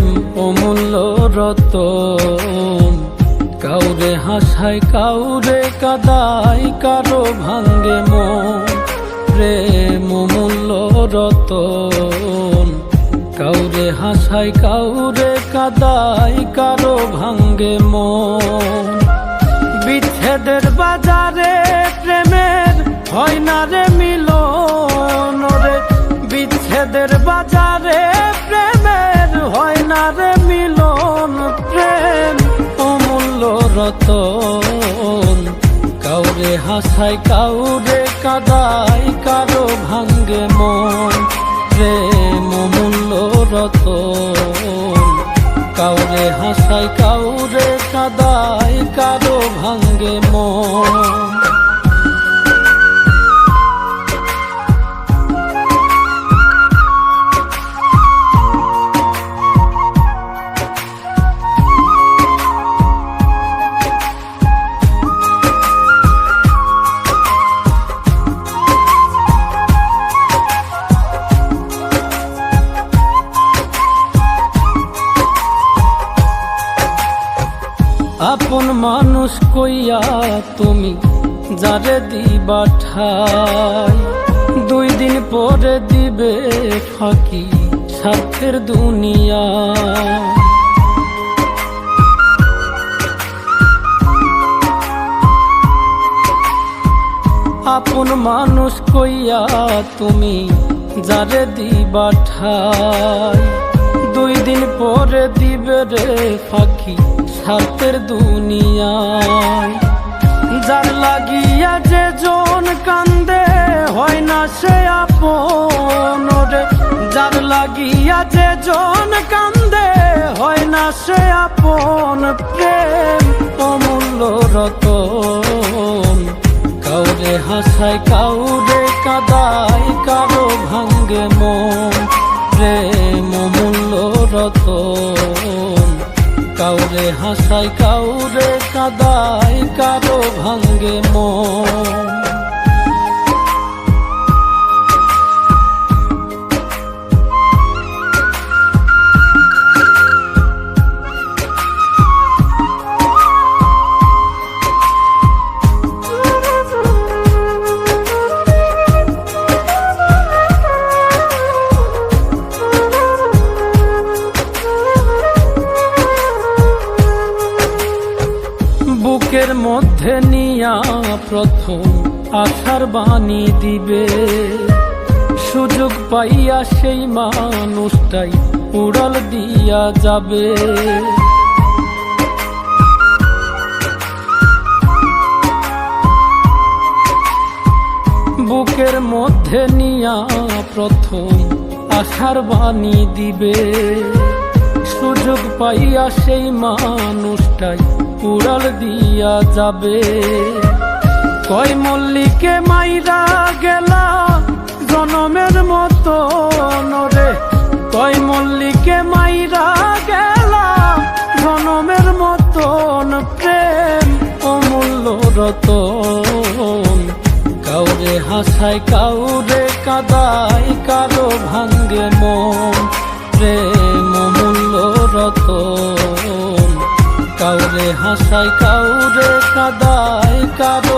প্রেম অমূল্য রতন, কাউরে হাসায় কাউরে কাদায়, কারো ভাঙ্গে মন। প্রেম অমূল্য রতন, কাউরে হাসায় কাউরে কাদায়, কারো ভাঙ্গে মন। বিচ্ছেদের বাজারে প্রেমের হয় না রে মিলন রে, বিচ্ছেদের বাজারে প্রেমের হয় না রে মিলন। প্রেম অমূল্য রতন, কাউরে হাসায় কাউরে কাদায়, কারো ভাঙ্গে মন। প্রেম অমূল্য রতন, কাউরে হাসায় কাউরে কাদায়, কারো ভাঙ্গে মন। আপন মানুষ কইয়া তুমি যারে দিবা ঠাই, 2 দিন পরে দিবে ফাঁকি স্বার্থের দুনিয়া। আপন মানুষ কইয়া তুমি যারে দিবা ঠাই, 2 দিন পরে দিবে রে ফাঁকি স্বার্থের দুনিয়ায়। যার লাগিয়া যে জন কান্দে হয় না সে আপন রে, যার লাগিয়া যে জন কান্দে হয় না সে আপন। প্রেম অমূল্য রতন, কাউরে হাসায় কাউরে কাদায়, কারো ভাঙ্গে মন। প্রেম অমূল্য রতন, কাউরে হাসায় কাউরে কাদায়, কারো ভাঙ্গে মন। বুকের মধ্যে নিয়া প্রথম আশার বাণী দিবে, সুযোগ পাইয়া সেই মানুষটাই উড়াল দিয়া যাবে। বুকের মধ্যে নিয়া প্রথম আশার বাণী দিবে, সুযোগ পাইয়া সেই মানুষটাই উড়াল দিয়া যাবে। কয় মল্লিকে মাইরা গেলা জনমের মতো রে, কয় মল্লিকে মাইরা গেলা জনমের মতন। প্রেম অমূল্য রতন, কাউরে হাসায় কাউরে কাদায়, কারো ভাঙ্গে মন। প্রেম অমূল্য রতন, কাউরে হাসায় কাউরে কাদায়, কারো